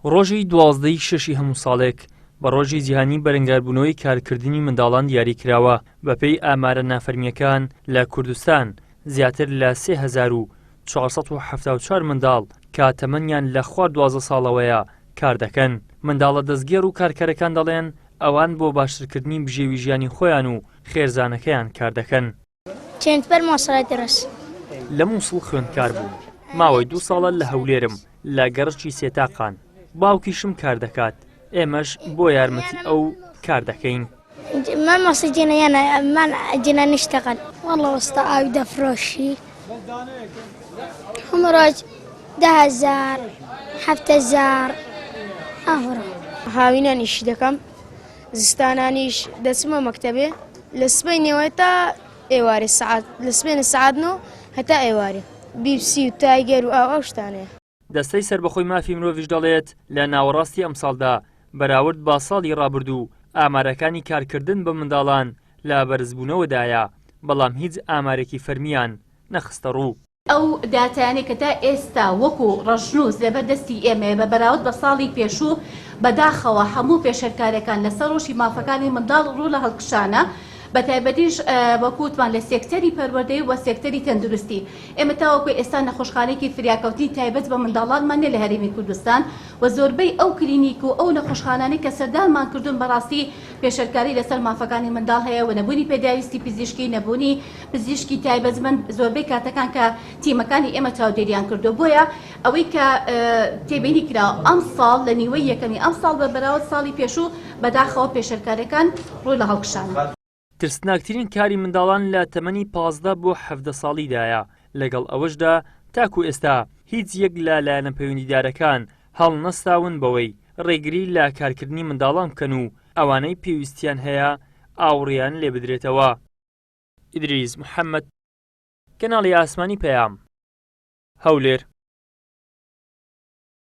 ڕۆژی 12/6 هەموو ساڵێک بە ڕۆژی جیهانی بەرەنگاربوونەوەی کارکردنی منداڵان دیاریکراوە. بەپێی ئامارە نافەرمیەکان لە کوردستان زیاتر لە 3474 منداڵ کە تەمەنیان لە خوار 12 ساڵەوەیە کار دەکەن. منداڵە دەستگێڕ و کارکەرەکان دەڵێن ئەوان بۆ باشترکردنی بژێوی ژیانی خۆیان و خێرزانەکەیان کار دەکەن. لە مووسڵ خوێندکار بووم. ماوەی 2 ساڵە لە هەولێرم لە گەڕکی سێتاقان. باوکیشم کار دەکات. ئێمەش بۆ یارمەتی ئەو کار دەکەین. من جينا نشتغل والله وسط عاود فروشي همراج 10,000 7,000 أهرا هاوينا نيش دكم زستانانيش دسمة مكتبة لسبيني ويتا ايواري الساعات لسبين الساعات نو حتى ايواري BBC وتايجر وأوشتانه. دەستەی سەربەخۆی مافی مرۆڤیش دەڵێت لە ناوەڕاستی ئەم ساڵدا بەراورد با ساڵی ڕابردوو ئامارەکانی کارکردن بە منداڵان لە بەرزبوونەوەدایە، بەڵام هیچ ئامارێکی فەرمیان نەخستە ڕوو. ئەو داتانێک کە تا ئێستا وەکو ڕەشنووس لەبەردەستی ئێمە بە بەراورد بە ساڵی پێشوو بەداخەوە هەموو پێشەرکارەکان لەسەر ڕۆژی مافەکانی منداڵ ڕوو لە هەڵکشانە، بە تایبەتیش وەکوتمان لە سێکتەری پەروەردەی و سێکتەری تەندروستی. ئێمە تاوەکو ئێستا نەخۆشخانەیەکی فریاکەوتی تایبەت بە منداڵانمان لە هەرێمی کوردستان و زۆربەی ئەو کلینیک و ئەو نەخۆشخانانەی کە سەردانمان کردوون بەڕاستی پێشەرکاری لەسەر مافەکانی منداڵ هەیە و نەبوونی پێداویستی پزیشکی، نەبوونی پزیشکی تایبەتمەند زۆربەی کاتەکان کە تیمەکانی ئێمە چاودێریان کردو. بۆیە ئەوەی کە تێبینی کرا ئەم ساڵ لە نیوەی یەکەمی ئەم ساڵ بە بەراورد ساڵی پێشوو بەداخەوە پێشەرکارەکان ڕووی لە هەڵکشانە. ترسناکترین کاری منداڵان لە تەمەنی 15 بۆ 17 ساڵیدایە. لەگەڵ ئەوەشدا تاکو ئێستا هیچ یەک لە لایەنە پەیوەندیدارەکان هەڵ نەستاون بەوەی ڕێگری لە کارکردنی منداڵان بکەن و ئەوانەی پێویستیان هەیە ئاوڕیان لێ بدرێتەوە. ئیدریس محەممەد، کەناڵی ئاسمانی پەیام، هەولێر.